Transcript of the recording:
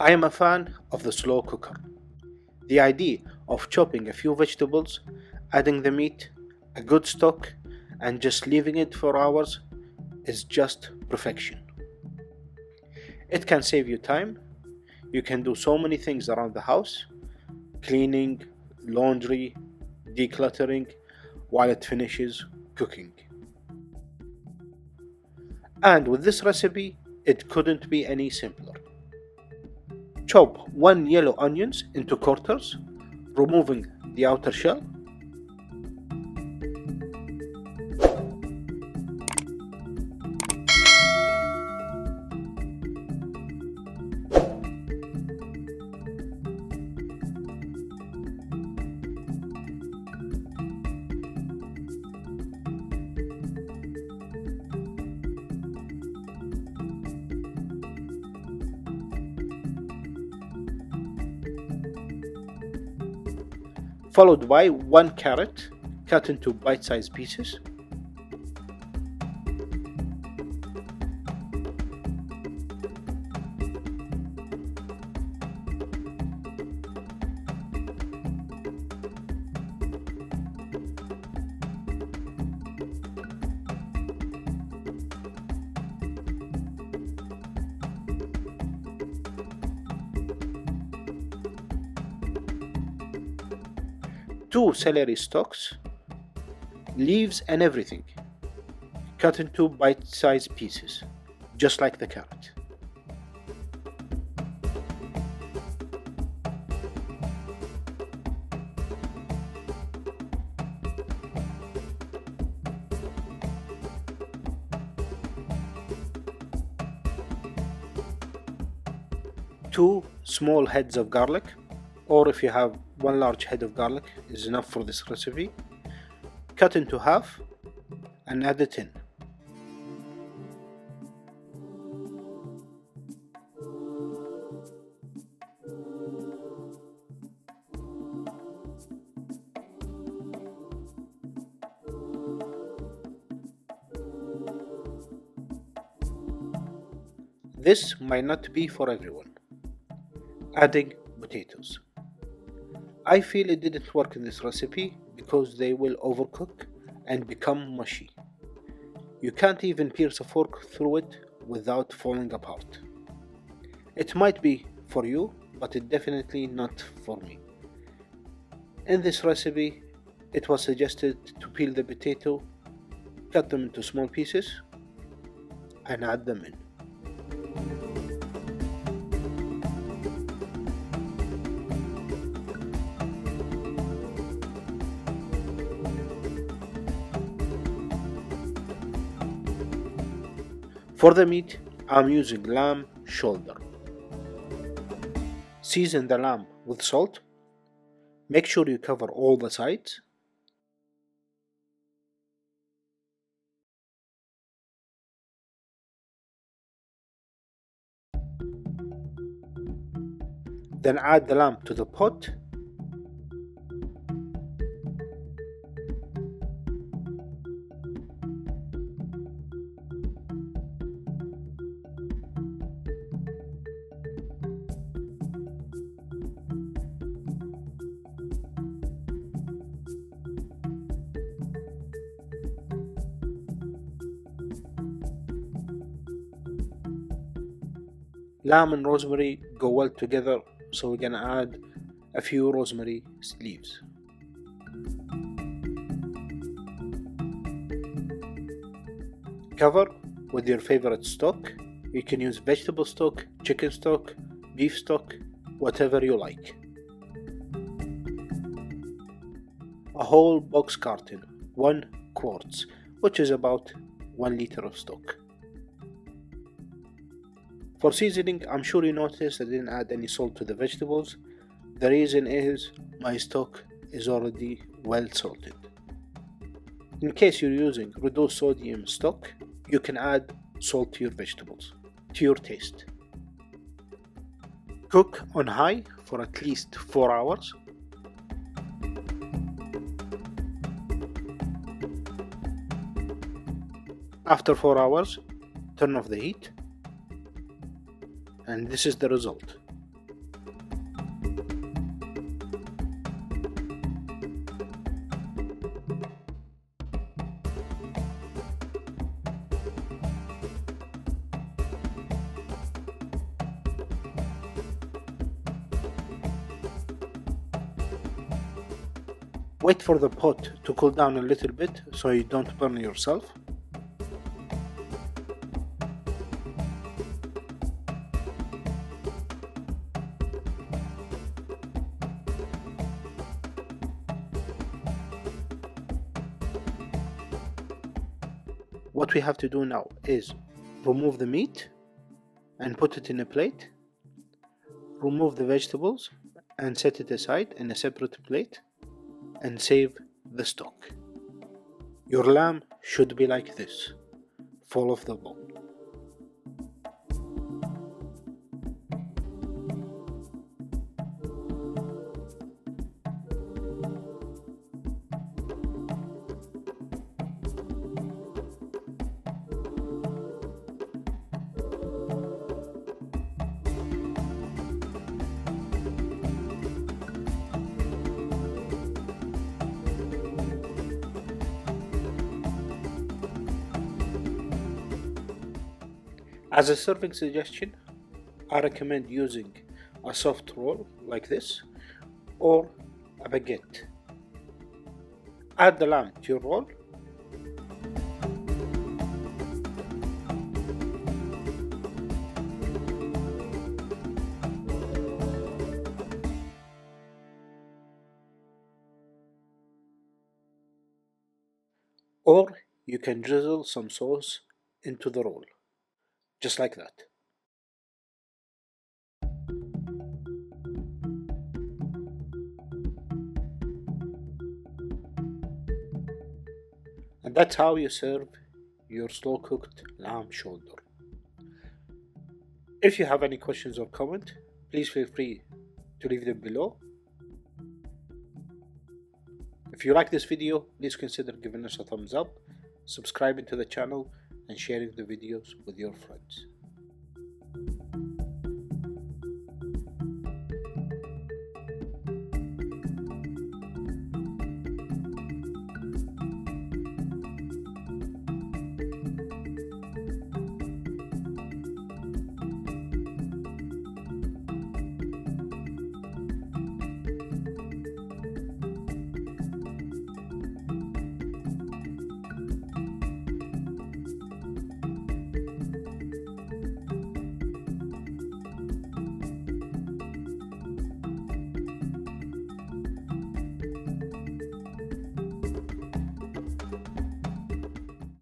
I am a fan of the slow cooker. The idea of chopping a few vegetables, adding the meat, a good stock, and just leaving it for hours is just perfection. It can save you time. You can do so many things around the house: cleaning, laundry, decluttering, while it finishes cooking. And with this recipe, it couldn't be any simpler. Chop 1 yellow onions into quarters, removing the outer shell. 'Followed by 1 carrot cut into bite-sized pieces, 2 celery stalks, leaves and everything, cut into bite-sized pieces, just like the carrot. 2 small heads of garlic, or if you have 1 large head of garlic is enough for this recipe, cut into half and add it in. This might not be for everyone. Adding potatoes. I feel it didn't work in this recipe because they will overcook and become mushy. You can't even pierce a fork through it without falling apart. It might be for you, but it's definitely not for me. In this recipe, it was suggested to peel the potato, cut them into small pieces, and add them in. For the meat, I'm using lamb shoulder. Season the lamb with salt. Make sure you cover all the sides. Then add the lamb to the pot. Lamb and rosemary go well together, so we're gonna add a few rosemary leaves. Cover with your favorite stock. You can use vegetable stock, chicken stock, beef stock, whatever you like. A whole box carton, 1 quarts, which is about 1 liter of stock. For seasoning, I'm sure you noticed I didn't add any salt to the vegetables. The reason is my stock is already well salted. In case you're using reduced sodium stock, you can add salt to your vegetables, to your taste. Cook on high for at least 4 hours. After 4 hours, turn off the heat. And this is the result. Wait for the pot to cool down a little bit so you don't burn yourself. What we have to do now is remove the meat and put it in a plate. Remove the vegetables and set it aside in a separate plate and save the stock. Your lamb should be like this, full of the bone. As a serving suggestion, I recommend using a soft roll like this or a baguette. Add the lamb to your roll. Or you can drizzle some sauce into the roll, just like that. And that's how you serve your slow cooked lamb shoulder. If you have any questions or comment, please feel free to leave them below. If you like this video, please consider giving us a thumbs up, subscribing to the channel, and sharing the videos with your friends.